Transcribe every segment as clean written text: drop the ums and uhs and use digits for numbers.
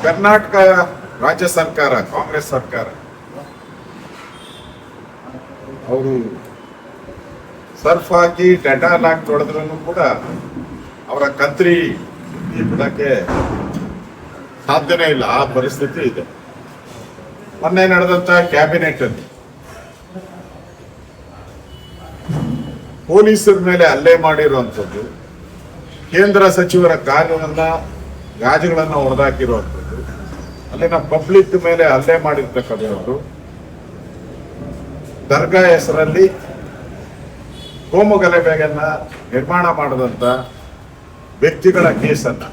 ಕರ್ನಾಟಕ ರಾಜ್ಯ ಸರ್ಕಾರ, ಕಾಂಗ್ರೆಸ್ ಸರ್ಕಾರ, ಅವರು ಸರ್ಫ್ ಹಾಕಿ ಡೆಟಾಲ್ ಹಾಕಿ ತೊಳೆದ್ರೂ ಕೂಡ ಅವರ ಕಂತ್ರಿ ಬಿಡಕ್ಕೆ ಸಾಧ್ಯನೇ ಇಲ್ಲ. ಆ ಪರಿಸ್ಥಿತಿ ಇದೆ. ಮೊನ್ನೆ ನಡೆದಂತ ಕ್ಯಾಬಿನೆಟ್ ಅಲ್ಲಿ ಪೊಲೀಸರ ಮೇಲೆ ಹಲ್ಲೆ ಮಾಡಿರುವಂಥದ್ದು, ಕೇಂದ್ರ ಸಚಿವರ ಗಾಜುಗಳನ್ನ ಹೊಡೆದಾಕಿರುವಂಥದ್ದು, ಅಲ್ಲಿನ ಪಬ್ಲಿಕ್ ಮೇಲೆ ಹಲ್ಲೆ ಮಾಡಿರ್ತಕ್ಕಂಥದ್ದು, ದರ್ಗಾ ಹೆಸರಲ್ಲಿ ಕೋಮು ಗಲಭೆಯನ್ನ ನಿರ್ಮಾಣ ಮಾಡಿದಂತ ವ್ಯಕ್ತಿಗಳ ಕೇಸನ್ನ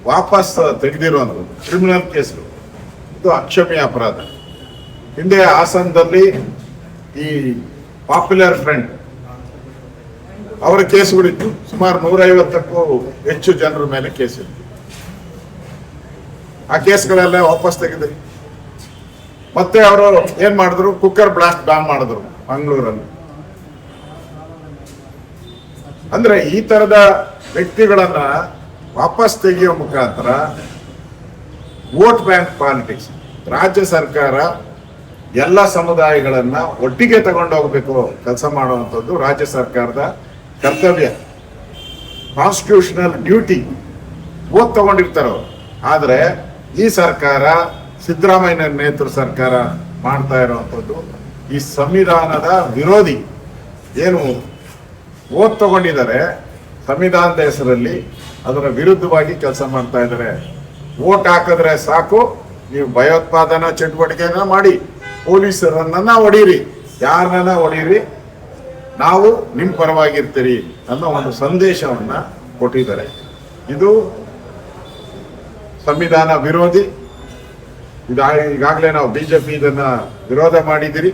ವಾಪಸ್ ತೆಗೆದಿರುವಂಥದ್ದು ಕ್ರಿಮಿನಲ್ ಕೇಸ್ಗಳು, ಇದು ಅಕ್ಷಮ್ಯ ಅಪರಾಧ. ಹಿಂದೆ ಹಾಸನದಲ್ಲಿ ಈ ಪಾಪ್ಯುಲರ್ ಫ್ರಂಟ್ ಅವರ ಕೇಸುಗಳಿತ್ತು. ಸುಮಾರು 150ಕ್ಕೂ ಹೆಚ್ಚು ಜನರ ಮೇಲೆ ಕೇಸಿತ್ತು. ಆ ಕೇಸ್ಗಳೆಲ್ಲ ವಾಪಸ್ ತೆಗೆದ್ರಿ. ಮತ್ತೆ ಅವರು ಏನ್ ಮಾಡಿದ್ರು, ಕುಕ್ಕರ್ ಬ್ಲಾಸ್ಟ್ ಬಾಂಬ್ ಮಾಡಿದ್ರು ಮಂಗಳೂರಲ್ಲಿ. ಅಂದ್ರೆ ಈ ತರದ ವ್ಯಕ್ತಿಗಳನ್ನ ವಾಪಸ್ ತೆಗೆಯುವ ಮುಖಾಂತರ ವೋಟ್ ಬ್ಯಾಂಕ್ ಪಾಲಿಟಿಕ್ಸ್. ರಾಜ್ಯ ಸರ್ಕಾರ ಎಲ್ಲ ಸಮುದಾಯಗಳನ್ನ ಒಟ್ಟಿಗೆ ತಗೊಂಡೋಗ್ಬೇಕು, ಕೆಲಸ ಮಾಡುವಂಥದ್ದು ರಾಜ್ಯ ಸರ್ಕಾರದ ಕರ್ತವ್ಯ, ಕಾನ್ಸ್ಟಿಟ್ಯೂಷನಲ್ ಡ್ಯೂಟಿ. ಓದ್ ತಗೊಂಡಿರ್ತಾರ ಅವರು. ಆದ್ರೆ ಈ ಸರ್ಕಾರ, ಸಿದ್ದರಾಮಯ್ಯ ನೇತೃತ್ವ ಸರ್ಕಾರ ಮಾಡ್ತಾ ಇರುವಂಥದ್ದು ಈ ಸಂವಿಧಾನದ ವಿರೋಧಿ. ಏನು ಓದ್ ತಗೊಂಡಿದ್ದಾರೆ ಸಂವಿಧಾನದ ಹೆಸರಲ್ಲಿ, ಅದರ ವಿರುದ್ಧವಾಗಿ ಕೆಲಸ ಮಾಡ್ತಾ ಇದ್ದಾರೆ. ವೋಟ್ ಹಾಕಿದ್ರೆ ಸಾಕು, ನೀವು ಭಯೋತ್ಪಾದನಾ ಚಟುವಟಿಕೆನ ಮಾಡಿ, ಪೊಲೀಸರನ್ನ ಹೊಡೀರಿ, ಯಾರನ್ನ ಹೊಡೀರಿ, ನಾವು ನಿಮ್ ಪರವಾಗಿರ್ತೀರಿ ಅನ್ನೋ ಒಂದು ಸಂದೇಶವನ್ನ ಕೊಟ್ಟಿದ್ದಾರೆ. ಇದು ಸಂವಿಧಾನ ವಿರೋಧಿ. ಈಗಾಗಲೇ ನಾವು ಬಿಜೆಪಿ ಇದನ್ನ ವಿರೋಧ ಮಾಡಿದಿರಿ.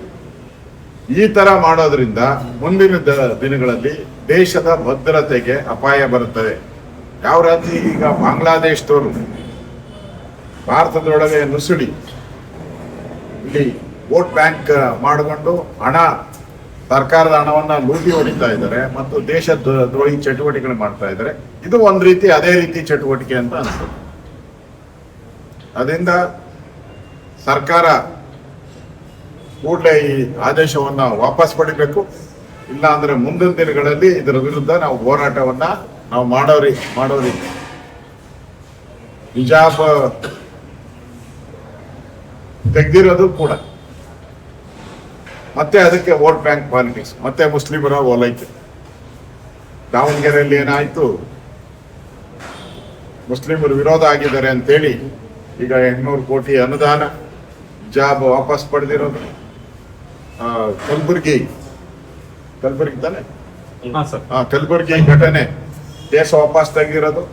ಈ ತರ ಮಾಡೋದ್ರಿಂದ ಮುಂದಿನ ದಿನಗಳಲ್ಲಿ ದೇಶದ ಭದ್ರತೆಗೆ ಅಪಾಯ ಬರುತ್ತದೆ. ಯಾವ ರೀತಿ ಈಗ ಬಾಂಗ್ಲಾದೇಶದವರು ಭಾರತದೊಳಗೆ ನುಸುಳಿ ಇಲ್ಲಿ ವೋಟ್ ಬ್ಯಾಂಕ್ ಮಾಡಿಕೊಂಡು ಸರ್ಕಾರದ ಹಣವನ್ನ ಲೂಟಿ ಹೊಡಿತಾ ಇದ್ದಾರೆ ಮತ್ತು ದೇಶ ದ್ರೋಹಿ ಚಟುವಟಿಕೆ ಮಾಡ್ತಾ ಇದ್ದಾರೆ. ಇದು ಒಂದ್ ರೀತಿ ಅದೇ ರೀತಿ ಚಟುವಟಿಕೆ ಅಂತ ಅನ್ಸುತ್ತೆ. ಅದರಿಂದ ಸರ್ಕಾರ ಕೂಡಲೇ ಈ ಆದೇಶವನ್ನ ವಾಪಸ್ ಪಡಿಬೇಕು. ಇಲ್ಲ ಅಂದ್ರೆ ಮುಂದಿನ ದಿನಗಳಲ್ಲಿ ಇದರ ವಿರುದ್ಧ ನಾವು ಹೋರಾಟವನ್ನ ನಾವು ಮಾಡೋರಿ. ಹಿಜಾಬ್ ತೆಗ್ದಿರೋದು ಕೂಡ ಮತ್ತೆ ಅದಕ್ಕೆ ವೋಟ್ ಬ್ಯಾಂಕ್ ಪಾಲಿಟಿಕ್ಸ್, ಮತ್ತೆ ಮುಸ್ಲಿಮರ ಓಲೈಕೆ. ದಾವಣಗೆರೆಯಲ್ಲಿ ಏನಾಯ್ತು, ಮುಸ್ಲಿಮರು ವಿರೋಧ ಆಗಿದ್ದಾರೆ ಅಂತೇಳಿ ಈಗ 800 ಕೋಟಿ ಅನುದಾನ ಹಿಜಾಬ್ ವಾಪಸ್ ಪಡೆದಿರೋದು. ಕಲಬುರ್ಗಿ ತಾನೆ, ಕಲಬುರ್ಗಿ ಘಟನೆ, ಕೇಸ್ ವಾಪಸ್ ತೆಗಿರೋದು.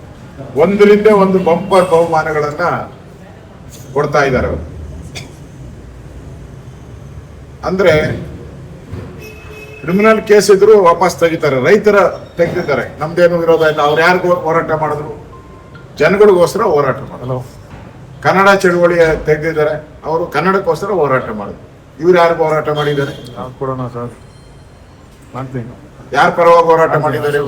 ಒಂದರಿಂದ ಒಂದು ಬಂಪರ್ ಬಹುಮಾನಗಳನ್ನ ಕೊಡ್ತಾ ಇದ್ದಾರೆ ಅವರು. ಅಂದ್ರೆ ಕ್ರಿಮಿನಲ್ ಕೇಸ್ ಇದ್ರು ವಾಪಸ್ ತೆಗಿತಾರೆ. ರೈತರ ತೆಗೆದಿದ್ದಾರೆ, ನಮ್ದೇನು ವಿರೋಧ ಇಲ್ಲ. ಅವ್ರು ಯಾರಿಗೂ ಹೋರಾಟ ಮಾಡಿದ್ರು, ಜನಗಳಿಗೋಸ್ಕರ ಹೋರಾಟ ಮಾಡಿದ್ರು. ಕನ್ನಡ ಚಳುವಳಿ ತೆಗೆದಿದ್ದಾರೆ, ಅವರು ಕನ್ನಡಕ್ಕೋಸ್ಕರ ಹೋರಾಟ ಮಾಡಿದ್ರು. ಇವ್ರು ಯಾರಿಗೂ ಹೋರಾಟ ಮಾಡಿದ್ದಾರೆ? ಯಾರ ಪರವಾಗಿ ಹೋರಾಟ ಮಾಡಿದ್ದಾರೆ?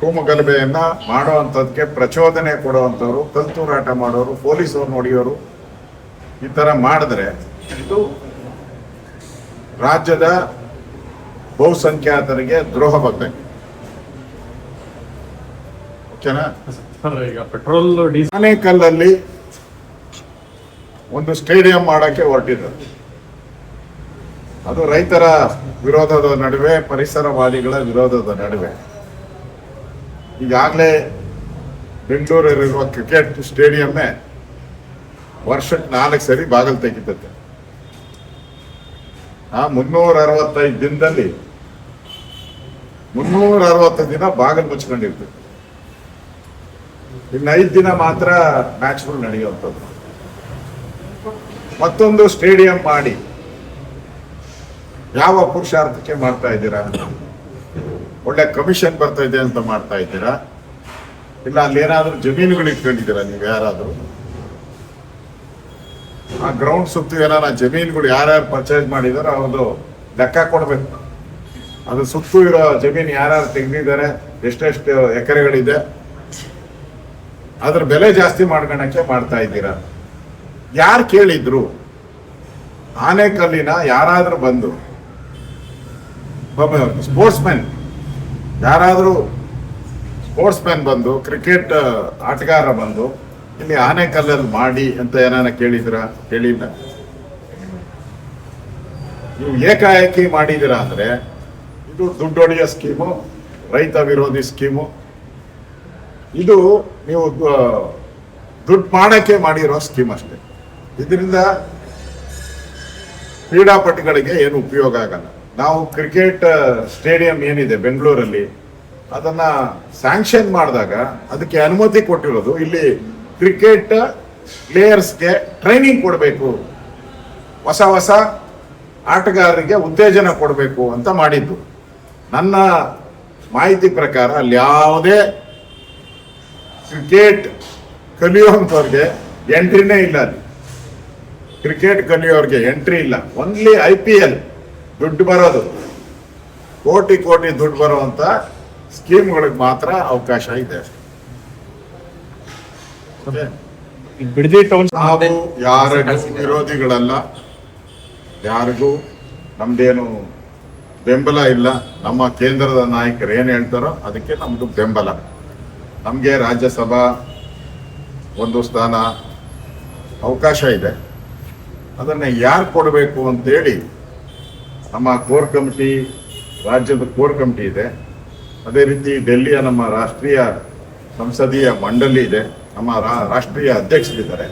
ಕೋಮು ಗಲಭೆಯನ್ನ ಮಾಡುವಂಥದ್ಕೆ ಪ್ರಚೋದನೆ ಕೊಡುವಂಥವ್ರು, ಕಲ್ತೂರಾಟ ಮಾಡೋರು, ಪೊಲೀಸರು ನೋಡಿಯೋರು ಈ ತರ ಮಾಡಿದ್ರೆ ಇದು ರಾಜ್ಯದ ಬಹುಸಂಖ್ಯಾತರಿಗೆ ದ್ರೋಹ ಬಗ್ಗಂಗೆ. ಓಕೆನಾ? ಈಗ ಪೆಟ್ರೋಲ್ ಆನೇಕಲ್ಲಲ್ಲಿ ಒಂದು ಸ್ಟೇಡಿಯಂ ಮಾಡಕ್ಕೆ ಹೊರಟಿದ್ದಾರೆ. ಅದು ರೈತರ ವಿರೋಧದ ನಡುವೆ, ಪರಿಸರವಾದಿಗಳ ವಿರೋಧದ ನಡುವೆ. ಈಗಾಗಲೇ ಬೆಂಗಳೂರಲ್ಲಿರುವ ಕ್ರಿಕೆಟ್ ಸ್ಟೇಡಿಯಮ್ಮೇ ವರ್ಷಕ್ಕೆ 4 ಸರಿ ಬಾಗಿಲು ತೆಗಿತದೆ. 365 ದಿನದಲ್ಲಿ 360 ದಿನ ಬಾಗಿಲು ಮುಚ್ಕೊಂಡಿರ್ತದೆ. ಇನ್ನು 5 ದಿನ ಮಾತ್ರ ಮ್ಯಾಚ್ಗಳು ನಡೆಯುವಂಥದ್ದು. ಮತ್ತೊಂದು ಸ್ಟೇಡಿಯಂ ಮಾಡಿ ಯಾವ ಪುರುಷಾರ್ಥಕ್ಕೆ ಮಾಡ್ತಾ ಇದ್ದೀರಾ? ಒಳ್ಳೆ ಕಮಿಷನ್ ಬರ್ತಾ ಇದೆ ಅಂತ ಮಾಡ್ತಾ ಇದ್ದೀರಾ? ಇಲ್ಲ ಅಲ್ಲಿ ಏನಾದ್ರೂ ಜಮೀನುಗಳು ಇಟ್ಕೊಂಡಿದ್ದೀರಾ ನೀವು ಯಾರಾದ್ರೂ? ಆ ಗ್ರೌಂಡ್ ಸುತ್ತು ಏನಾರ ಜಮೀನುಗಳು ಯಾರ್ಯಾರು ಪರ್ಚೇಸ್ ಮಾಡಿದಾರೋ ಅವ್ರದ್ದು ಲೆಕ್ಕ ಕೊಡ್ಬೇಕು. ಅದು ಸುತ್ತು ಇರೋ ಜಮೀನು ಯಾರ್ಯಾರು ತೆಗೆದಿದ್ದಾರೆ, ಎಷ್ಟೆಷ್ಟು ಎಕರೆಗಳಿದೆ, ಅದ್ರ ಬೆಲೆ ಜಾಸ್ತಿ ಮಾಡ್ಕೊಳಕ್ಕೆ ಮಾಡ್ತಾ ಇದ್ದೀರಾ. ಯಾರು ಕೇಳಿದ್ರು? ಆನೆಕಲ್ಲಿನ ಯಾರಾದ್ರೂ ಬಂದು ಸ್ಪೋರ್ಟ್ಸ್ ಮ್ಯಾನ್ ಬಂದು ಕ್ರಿಕೆಟ್ ಆಟಗಾರ ಬಂದು ಇಲ್ಲಿ ಆನೆಕಲ್ಲಲ್ಲಿ ಮಾಡಿ ಅಂತ ಏನಾನ ಕೇಳಿದ್ರ? ಕೇಳಿಲ್ಲ. ನೀವು ಏಕಾಏಕಿ ಮಾಡಿದಿರ ಅಂದ್ರೆ ಇದು ದುಡ್ಡೊಡೆಯೋ ಸ್ಕೀಮು, ರೈತ ವಿರೋಧಿ ಸ್ಕೀಮು. ಇದು ನೀವು ದುಡ್ಡು ಮಾಡಕ್ಕೆ ಮಾಡಿರೋ ಸ್ಕೀಮ್ ಅಷ್ಟೇ. ಇದರಿಂದ ಕ್ರೀಡಾಪಟುಗಳಿಗೆ ಏನು ಉಪಯೋಗ ಆಗಲ್ಲ. ನಾವು ಕ್ರಿಕೆಟ್ ಸ್ಟೇಡಿಯಂ ಏನಿದೆ ಬೆಂಗಳೂರಲ್ಲಿ, ಅದನ್ನ ಸ್ಯಾಂಕ್ಷನ್ ಮಾಡಿದಾಗ ಅದಕ್ಕೆ ಅನುಮತಿ ಕೊಟ್ಟಿರೋದು ಇಲ್ಲಿ ಕ್ರಿಕೆಟ್ ಪ್ಲೇಯರ್ಸ್ಗೆ ಟ್ರೈನಿಂಗ್ ಕೊಡಬೇಕು, ಹೊಸ ಆಟಗಾರರಿಗೆ ಉತ್ತೇಜನ ಕೊಡಬೇಕು ಅಂತ ಮಾಡಿದ್ದು. ನನ್ನ ಮಾಹಿತಿ ಪ್ರಕಾರ ಅಲ್ಲಿ ಯಾವುದೇ ಕ್ರಿಕೆಟ್ ಕಲಿಯುವಂಥವ್ರಿಗೆ ಎಂಟ್ರಿನೇ ಇಲ್ಲ. ಅಲ್ಲಿ ಕ್ರಿಕೆಟ್ ಕಲಿಯೋರ್ಗೆ ಎಂಟ್ರಿ ಇಲ್ಲ. ಓನ್ಲಿ IPL ದುಡ್ಡು ಬರೋದು, ಕೋಟಿ ದುಡ್ಡು ಬರುವಂತ ಸ್ಕೀಮ್ಗಳಿಗೆ ಮಾತ್ರ ಅವಕಾಶ ಇದೆ. ನಾವು ಯಾರಿಗೂ ವಿರೋಧಿಗಳಲ್ಲ, ಯಾರಿಗೂ ನಮ್ದೇನು ಬೆಂಬಲ ಇಲ್ಲ. ನಮ್ಮ ಕೇಂದ್ರದ ನಾಯಕರು ಏನ್ ಹೇಳ್ತಾರೋ ಅದಕ್ಕೆ ನಮ್ದು ಬೆಂಬಲ. ನಮ್ಗೆ ರಾಜ್ಯಸಭಾ ಒಂದು ಸ್ಥಾನ ಅವಕಾಶ ಇದೆ. ಅದನ್ನ ಯಾರು ಕೊಡಬೇಕು ಅಂತೇಳಿ ನಮ್ಮ ಕೋರ್ ಕಮಿಟಿ, ರಾಜ್ಯದ ಕೋರ್ ಕಮಿಟಿ ಇದೆ. ಅದೇ ರೀತಿ ಡೆಲ್ಲಿಯ ನಮ್ಮ ರಾಷ್ಟ್ರೀಯ ಸಂಸದೀಯ ಮಂಡಳಿ ಇದೆ, ನಮ್ಮ ರಾಷ್ಟ್ರೀಯ ಅಧ್ಯಕ್ಷರಿದ್ದಾರೆ.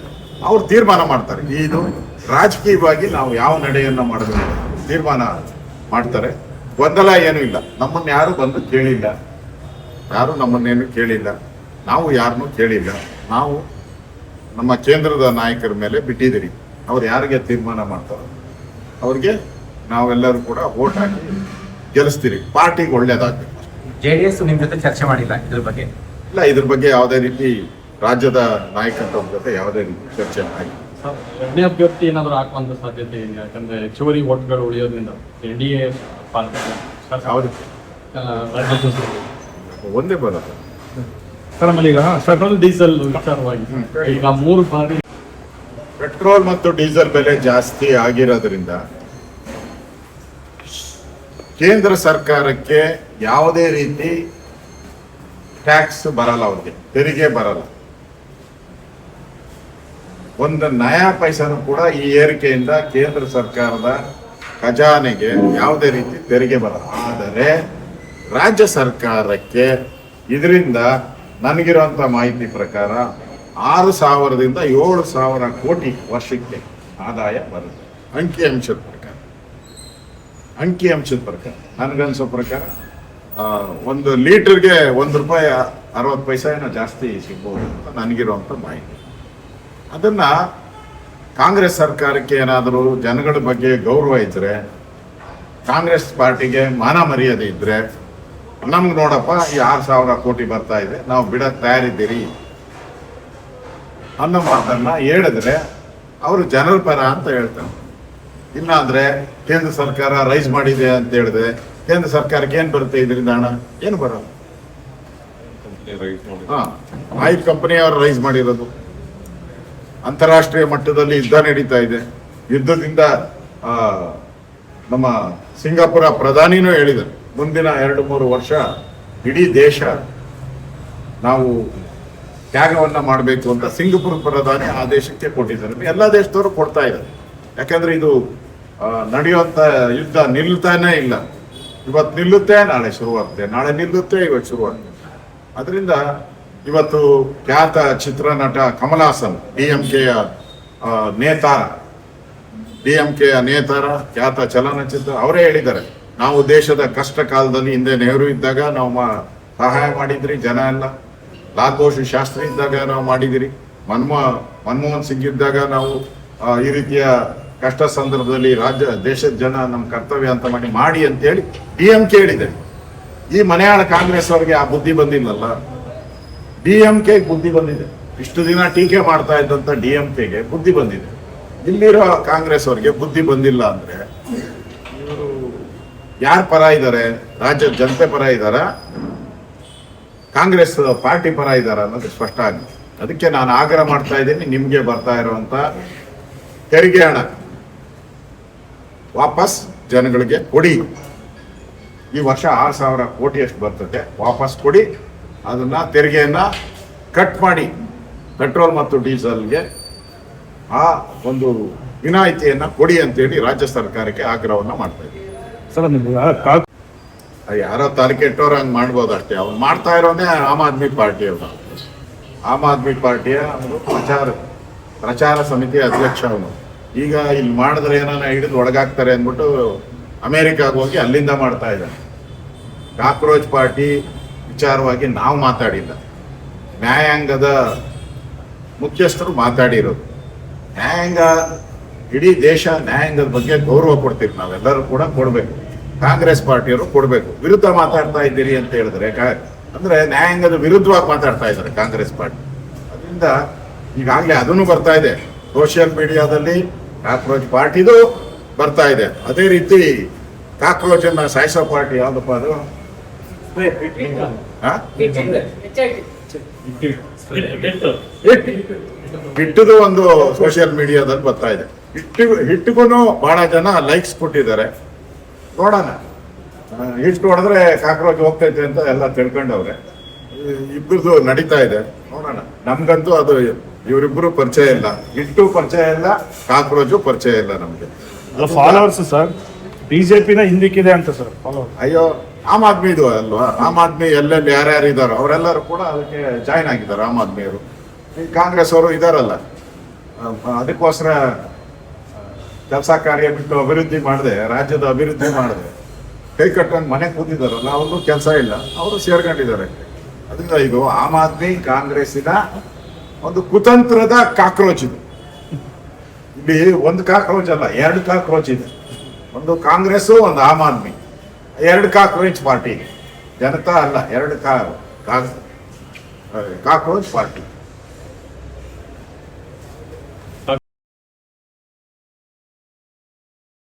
ಅವ್ರು ತೀರ್ಮಾನ ಮಾಡ್ತಾರೆ. ಇದು ರಾಜಕೀಯವಾಗಿ ನಾವು ಯಾವ ನಡೆಯನ್ನ ಮಾಡಬೇಕು ತೀರ್ಮಾನ ಮಾಡ್ತಾರೆ. ಗೊಂದಲ ಏನೂ ಇಲ್ಲ. ನಮ್ಮನ್ನ ಯಾರು ಬಂದು ಕೇಳಿಲ್ಲ, ಯಾರು ನಮ್ಮನ್ನೇನು ಕೇಳಿಲ್ಲ, ನಾವು ಯಾರನ್ನೂ ಕೇಳಿಲ್ಲ. ನಾವು ನಮ್ಮ ಕೇಂದ್ರದ ನಾಯಕರ ಮೇಲೆ ಬಿಟ್ಟಿದ್ದೀರಿ. ಅವ್ರು ಯಾರಿಗೆ ತೀರ್ಮಾನ ಮಾಡ್ತಾರೋ ಅವ್ರಿಗೆ ನಾವೆಲ್ಲರೂ ಕೂಡ ವೋಟ್ ಹಾಕಿ ಗೆಲ್ಲಿಸ್ತೀರಿ. ಪಾರ್ಟಿಗೆ ಒಳ್ಳೇದಾಗ್ಬೇಕು. JDS ನಿಮ್ ಜೊತೆ ಚರ್ಚೆ ಮಾಡಿಲ್ಲ ಇದ್ರ ಬಗ್ಗೆ? ಇಲ್ಲ, ಇದ್ರ ಬಗ್ಗೆ ಯಾವುದೇ ರೀತಿ ರಾಜ್ಯದ ನಾಯಕತ್ವದ ಜೊತೆ ಯಾವುದೇ ರೀತಿ ಚರ್ಚೆ ಆಗಿಲ್ಲ. ಎರಡನೇ ಅಭ್ಯರ್ಥಿ ಏನಾದ್ರು ಹಾಕುವಂತ ಸಾಧ್ಯತೆ ಇದೆ? ಯಾಕಂದ್ರೆ ಹೆಚ್ಚುವರಿ ವೋಟ್ಗಳು ಉಳಿಯೋದ್ರಿಂದ NDA ಒಂದೇ ಬರುತ್ತೆ. ಆಮೇಲೆ ಈಗ ಪೆಟ್ರೋಲ್ ಡೀಸೆಲ್ ವಿಚಾರವಾಗಿ ಈಗ 3 ಬಾರಿ ಪೆಟ್ರೋಲ್ ಮತ್ತು ಡೀಸೆಲ್ ಬೆಲೆ ಜಾಸ್ತಿ ಆಗಿರೋದ್ರಿಂದ ಕೇಂದ್ರ ಸರ್ಕಾರಕ್ಕೆ ಯಾವುದೇ ರೀತಿ ಟ್ಯಾಕ್ಸ್ ಬರಲ್ಲ, ಅವ್ರಿಗೆ ತೆರಿಗೆ ಬರಲ್ಲ. ಒಂದು ನಯಾ ಪೈಸನು ಕೂಡ ಈ ಏರಿಕೆಯಿಂದ ಕೇಂದ್ರ ಸರ್ಕಾರದ ಖಜಾನೆಗೆ ಯಾವುದೇ ರೀತಿ ತೆರಿಗೆ ಬರಲ್ಲ. ಆದರೆ ರಾಜ್ಯ ಸರ್ಕಾರಕ್ಕೆ ಇದರಿಂದ ನನಗಿರುವಂತ ಮಾಹಿತಿ ಪ್ರಕಾರ 6,000ದಿಂದ 7,000 ಕೋಟಿ ವರ್ಷಕ್ಕೆ ಆದಾಯ ಬರುತ್ತೆ. ಅಂಕಿಅಂಶದ ಪ್ರಕಾರ ನನಗನ್ಸೋ ಪ್ರಕಾರ 1 ಲೀಟರ್ಗೆ ₹1.60 ಏನೋ ಜಾಸ್ತಿ ಸಿಗ್ಬೋದು ಅಂತ ನನಗಿರುವಂತ ಮಾಹಿತಿ. ಅದನ್ನ ಕಾಂಗ್ರೆಸ್ ಸರ್ಕಾರಕ್ಕೆ ಏನಾದರೂ ಜನಗಳ ಬಗ್ಗೆ ಗೌರವ ಇದ್ರೆ, ಕಾಂಗ್ರೆಸ್ ಪಾರ್ಟಿಗೆ ಮಾನ ಮರ್ಯಾದೆ ಇದ್ರೆ, ನಮ್ಗೆ ನೋಡಪ್ಪ ಈ 6,000 ಕೋಟಿ ಬರ್ತಾ ಇದೆ, ನಾವು ಬಿಡಕ್ ತಯಾರಿದ್ದೀರಿ ಅನ್ನೋ ಮಾತನ್ನ ಹೇಳಿದ್ರೆ ಅವರು ಜನರ ಪರ ಅಂತ ಹೇಳ್ತಾರೆ. ಇಲ್ಲಾಂದ್ರೆ ಕೇಂದ್ರ ಸರ್ಕಾರ ರೈಸ್ ಮಾಡಿದೆ ಅಂತ ಹೇಳಿದ್ರೆ ಕೇಂದ್ರ ಸರ್ಕಾರಕ್ಕೆ ಏನ್ ಬರುತ್ತೆ ಇದರಿಂದ? ಹಣ ಏನು ಬರಲ್ಲ. ಆಯಿಲ್ ಕಂಪನಿ ಅವರು ರೈಸ್ ಮಾಡಿರೋದು. ಅಂತಾರಾಷ್ಟ್ರೀಯ ಮಟ್ಟದಲ್ಲಿ ಯುದ್ಧ ನಡೀತಾ ಇದೆ. ಯುದ್ಧದಿಂದ ನಮ್ಮ ಸಿಂಗಾಪುರ ಪ್ರಧಾನಿನೂ ಹೇಳಿದರು, ಮುಂದಿನ 2-3 ವರ್ಷ ಇಡೀ ದೇಶ ನಾವು ತ್ಯಾಗವನ್ನ ಮಾಡಬೇಕು ಅಂತ ಸಿಂಗಾಪುರ ಪ್ರಧಾನಿ ಆ ದೇಶಕ್ಕೆ ಕೊಟ್ಟಿದ್ದಾರೆ. ಎಲ್ಲ ದೇಶದವರು ಕೊಡ್ತಾ ಇದ್ದಾರೆ. ಯಾಕಂದ್ರೆ ಇದು ನಡೆಯುವಂತ ಯುದ್ಧ ನಿಲ್ತಾನೆ ಇಲ್ಲ. ಇವತ್ತು ನಿಲ್ಲುತ್ತೆ, ನಾಳೆ ಶುರುವಾಗುತ್ತೆ, ನಾಳೆ ನಿಲ್ಲುತ್ತೆ, ಇವತ್ತು ಶುರುವಾಗುತ್ತೆ. ಅದರಿಂದ ಇವತ್ತು ಖ್ಯಾತ ಚಿತ್ರನಟ ಕಮಲ್ ಹಾಸನ್, ಡಿಎಂಕೆಯ ನೇತಾರ, ಖ್ಯಾತ ಚಲನಚಿತ್ರ, ಅವರೇ ಹೇಳಿದ್ದಾರೆ, ನಾವು ದೇಶದ ಕಷ್ಟ ಕಾಲದಲ್ಲಿ ಹಿಂದೆ ನೆಹರು ಇದ್ದಾಗ ನಾವು ಸಹಾಯ ಮಾಡಿದ್ರಿ, ಜನ ಎಲ್ಲ. ಲಾಲ್ ಶಾಸ್ತ್ರಿ ಇದ್ದಾಗ ನಾವು ಮಾಡಿದಿರಿ, ಮನಮೋಹನ್ ಸಿಂಗ್ ಇದ್ದಾಗ ನಾವು ಈ ರೀತಿಯ ಕಷ್ಟ ಸಂದರ್ಭದಲ್ಲಿ ದೇಶದ ಜನ ನಮ್ಮ ಕರ್ತವ್ಯ ಅಂತ ಮಾಡಿ ಅಂತ ಹೇಳಿ DMK ಹೇಳಿದೆ. ಈ ಮನೆಯಾಳ ಕಾಂಗ್ರೆಸ್ ಅವರಿಗೆ ಆ ಬುದ್ಧಿ ಬಂದಿಲ್ಲಲ್ಲ. DMK ಬುದ್ಧಿ ಬಂದಿದೆ. ಇಷ್ಟು ದಿನ ಟೀಕೆ ಮಾಡ್ತಾ ಇದ್ದಂತ DMKಗೆ ಬುದ್ಧಿ ಬಂದಿದೆ. ಇಲ್ಲಿರೋ ಕಾಂಗ್ರೆಸ್ ಅವರಿಗೆ ಬುದ್ಧಿ ಬಂದಿಲ್ಲ ಅಂದ್ರೆ ಇವರು ಯಾರ ಪರ ಇದ್ದಾರೆ? ರಾಜ್ಯದ ಜನತೆ ಪರ ಇದ್ದಾರ, ಕಾಂಗ್ರೆಸ್ ಪಾರ್ಟಿ ಪರ ಇದ್ದಾರ ಅನ್ನೋದು ಸ್ಪಷ್ಟ ಆಗಿದೆ. ಅದಕ್ಕೆ ನಾನು ಆಗ್ರಹ ಮಾಡ್ತಾ ಇದ್ದೀನಿ, ನಿಮಗೆ ಬರ್ತಾ ಇರುವಂತ ತೆರಿಗೆ ಹಣ ವಾಪಸ್ ಜನಗಳಿಗೆ ಕೊಡಿ. ಈ ವರ್ಷ 6,000 ಕೋಟಿ ಅಷ್ಟು ಬರ್ತದೆ, ವಾಪಸ್ ಕೊಡಿ. ಅದನ್ನ ತೆರಿಗೆಯನ್ನ ಕಟ್ ಮಾಡಿ ಪೆಟ್ರೋಲ್ ಮತ್ತು ಡೀಸೆಲ್ಗೆ ಆ ಒಂದು ವಿನಾಯಿತಿಯನ್ನ ಕೊಡಿ ಅಂತೇಳಿ ರಾಜ್ಯ ಸರ್ಕಾರಕ್ಕೆ ಆಗ್ರಹವನ್ನ ಮಾಡ್ತಾ ಇದ್ದೀವಿ. ಯಾರೋ ತಲೆ ಕೆಟ್ಟವ್ರು ಹಂಗೆ ಮಾಡ್ಬೋದು ಅಷ್ಟೇ. ಅವ್ನು ಮಾಡ್ತಾ ಇರೋನೇ ಆಮ್ ಆದ್ಮಿ ಪಾರ್ಟಿ ಅವನು. ಆಮ್ ಆದ್ಮಿ ಪಾರ್ಟಿಯ ಒಂದು ಪ್ರಚಾರ ಸಮಿತಿ ಅಧ್ಯಕ್ಷ ಅವನು. ಈಗ ಇಲ್ಲಿ ಮಾಡಿದ್ರೆ ಏನಾನ ಹಿಡಿದು ಒಳಗಾಗ್ತಾರೆ ಅಂದ್ಬಿಟ್ಟು ಅಮೇರಿಕಾಗೆ ಹೋಗಿ ಅಲ್ಲಿಂದ ಮಾಡ್ತಾ ಇದ್ದಾನೆ. ಕಾಕ್ರೋಚ್ ಪಾರ್ಟಿ ವಿಚಾರವಾಗಿ ನಾವು ಮಾತಾಡಿಲ್ಲ, ನ್ಯಾಯಾಂಗದ ಮುಖ್ಯಸ್ಥರು ಮಾತಾಡಿರೋದು. ನ್ಯಾಯಾಂಗ, ಇಡೀ ದೇಶ ನ್ಯಾಯಾಂಗದ ಬಗ್ಗೆ ಗೌರವ ಕೊಡ್ತೀವಿ, ನಾವೆಲ್ಲರೂ ಕೂಡ ಕೊಡಬೇಕು. ಕಾಂಗ್ರೆಸ್ ಪಾರ್ಟಿಯವರು ಕೊಡಬೇಕು. ವಿರುದ್ಧ ಮಾತಾಡ್ತಾ ಇದ್ದೀರಿ ಅಂತ ಹೇಳಿದ್ರೆ ಅಂದ್ರೆ ನ್ಯಾಯಾಂಗದ ವಿರುದ್ಧವಾಗಿ ಮಾತಾಡ್ತಾ ಇದ್ದಾರೆ ಕಾಂಗ್ರೆಸ್ ಪಾರ್ಟಿ. ಅದರಿಂದ ಈಗಾಗಲೇ ಅದನ್ನು ಬರ್ತಾ ಇದೆ ಸೋಷಿಯಲ್ ಮೀಡಿಯಾದಲ್ಲಿ, ಕಾಕ್ರೋಚ್ ಪಾರ್ಟಿದು ಬರ್ತಾ ಇದೆ. ಅದೇ ರೀತಿ ಕಾಕ್ರೋಚ್ ಅನ್ನ ಸಾಯಿಸೋ ಪಾರ್ಟಿ ಯಾವ್ದಪ್ಪ ಅದು? ಹಿಟ್ಟದು ಒಂದು ಸೋಷಿಯಲ್ ಮೀಡಿಯಾದಲ್ಲಿ ಬರ್ತಾ ಇದೆ. ಹಿಟ್ಟಿಗೂ ಬಹಳ ಜನ ಲೈಕ್ಸ್ ಕೊಟ್ಟಿದ್ದಾರೆ. ನೋಡೋಣ, ಹಿಟ್ಟು ಹೊಡೆದ್ರೆ ಕಾಕ್ರೋಚ್ ಹೋಗ್ತೈತೆ ಅಂತ ಎಲ್ಲ ತಿಳ್ಕೊಂಡವ್ರೆ. ಇಬ್ಬರದು ನಡೀತಾ ಇದೆ, ನೋಡೋಣ. ನಮ್ಗಂತೂ ಅದು ಇವರಿಬ್ಬರು ಪರಿಚಯ ಇಲ್ಲ, ಹಿಟ್ಟು ಪರಿಚಯ ಇಲ್ಲ, ಕಾಕ್ರೋಚು ಪರಿಚಯ ಇಲ್ಲ ನಮ್ಗೆ. ಫಾಲೋವರ್ಸ್ ಸರ್ ಬಿಜೆಪಿನ ಹಿಂದಿಕ್ಕಿದೆ ಅಂತ ಸರ್ ಫಾಲೋವರ್. ಅಯ್ಯೋ, ಆಮ್ ಆದ್ಮಿದು ಅಲ್ವಾ? ಆಮ್ ಆದ್ಮಿ ಎಲ್ಲೆಲ್ಲಿ ಯಾರ್ಯಾರು ಇದ್ದಾರೋ ಅವರೆಲ್ಲರೂ ಕೂಡ ಅದಕ್ಕೆ ಜಾಯ್ನ್ ಆಗಿದ್ದಾರೆ. ಆಮ್ ಆದ್ಮಿಯವರು, ಈ ಕಾಂಗ್ರೆಸ್ ಅವರು ಇದಾರಲ್ಲ, ಅದಕ್ಕೋಸ್ಕರ ಕೆಲಸ ಕಾರ್ಯ ಬಿಟ್ಟು ಅಭಿವೃದ್ಧಿ ಮಾಡದೆ, ರಾಜ್ಯದ ಅಭಿವೃದ್ಧಿ ಮಾಡದೆ ಕೈ ಕಟ್ಟಂಗೆ ಮನೆ ಕೂತಿದಾರಲ್ಲ, ಅವ್ರಿಗೂ ಕೆಲಸ ಇಲ್ಲ, ಅವರು ಸೇರ್ಕೊಂಡಿದ್ದಾರೆ. ಅದರಿಂದ ಇದು ಆಮ್ ಆದ್ಮಿ ಕಾಂಗ್ರೆಸ್ಸಿನ ಒಂದು ಕುತಂತ್ರದ ಕಾಕ್ರೋಚ್ ಇದು. ಇಲ್ಲಿ ಒಂದು ಕಾಕ್ರೋಚ್ ಅಲ್ಲ, 2 ಕಾಕ್ರೋಚ್ ಇದೆ. ಒಂದು ಕಾಂಗ್ರೆಸ್, ಒಂದು ಆಮ್ ಆದ್ಮಿ, 2 ಕಾಕ್ರೋಚ್ ಪಾರ್ಟಿ. ಜನತಾ ಅಲ್ಲ, 2 ಕಾಕ್ರೋಚ್ ಪಾರ್ಟಿ.